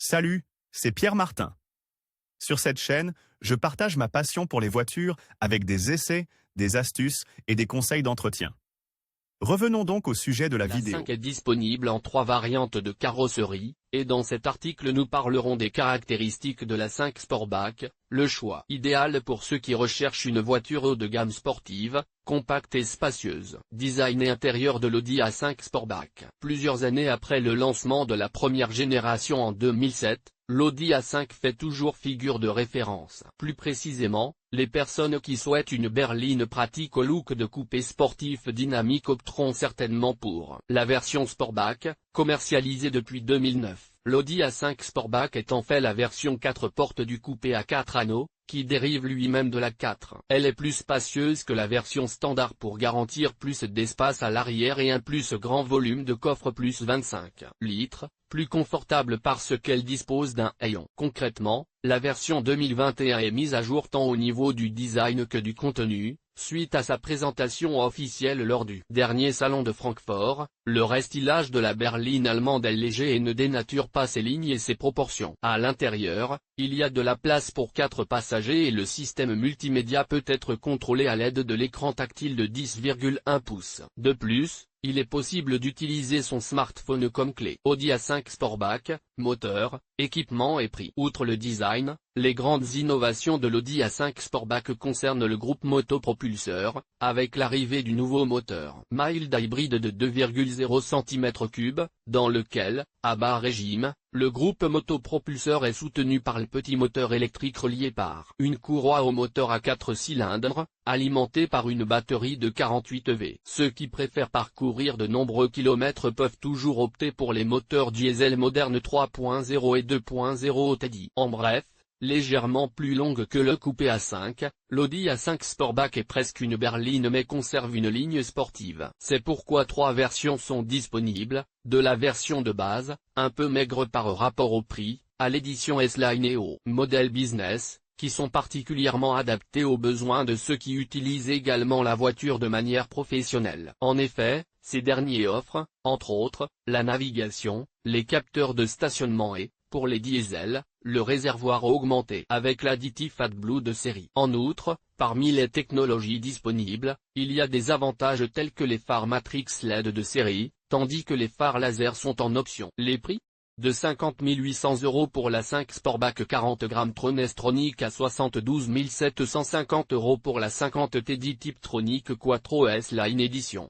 Salut, c'est Pierre Martin. Sur cette chaîne, je partage ma passion pour les voitures avec des essais, des astuces et des conseils d'entretien. Revenons donc au sujet de la vidéo. La 5 est disponible en 3 variantes de carrosserie, et dans cet article nous parlerons des caractéristiques de la 5 Sportback, le choix idéal pour ceux qui recherchent une voiture haut de gamme sportive, compacte et spacieuse. Design et intérieur de l'Audi A5 Sportback. Plusieurs années après le lancement de la première génération en 2007, l'Audi A5 fait toujours figure de référence. Plus précisément, les personnes qui souhaitent une berline pratique au look de coupé sportif dynamique opteront certainement pour la version Sportback, commercialisée depuis 2009. L'Audi A5 Sportback est en fait la version 4 portes du coupé à 4 anneaux, qui dérive lui-même de la 4. Elle est plus spacieuse que la version standard pour garantir plus d'espace à l'arrière et un plus grand volume de coffre plus 25 litres, plus confortable parce qu'elle dispose d'un haillon. Concrètement, la version 2021 est mise à jour tant au niveau du design que du contenu, suite à sa présentation officielle lors du dernier salon de Francfort. Le restylage de la berline allemande est léger et ne dénature pas ses lignes et ses proportions. À l'intérieur, il y a de la place pour 4 passagers et le système multimédia peut être contrôlé à l'aide de l'écran tactile de 10,1 pouces. De plus, il est possible d'utiliser son smartphone comme clé. Audi A5 Sportback, moteur, équipement et prix. Outre le design, les grandes innovations de l'Audi A5 Sportback concernent le groupe motopropulseur, avec l'arrivée du nouveau moteur mild hybride de 2,0 cm3, dans lequel, à bas régime, le groupe motopropulseur est soutenu par le petit moteur électrique relié par une courroie au moteur à 4 cylindres, alimenté par une batterie de 48 V. Ceux qui préfèrent parcourir de nombreux kilomètres peuvent toujours opter pour les moteurs diesel modernes 3.0 et 2.0 TDI. En bref, légèrement plus longue que le coupé A5, l'Audi A5 Sportback est presque une berline mais conserve une ligne sportive. C'est pourquoi 3 versions sont disponibles, de la version de base, un peu maigre par rapport au prix, à l'édition S-Line et au modèle business, qui sont particulièrement adaptés aux besoins de ceux qui utilisent également la voiture de manière professionnelle. En effet, ces derniers offrent, entre autres, la navigation, les capteurs de stationnement et, pour les diesels, le réservoir augmenté avec l'additif AdBlue de série. En outre, parmi les technologies disponibles, il y a des avantages tels que les phares Matrix LED de série, tandis que les phares laser sont en option. Les prix ? De 50 800 € pour la 5 Sportback 40 grammes Tronic à 72 750 € pour la 50 TDI Type Tronic Quattro S-Line Edition.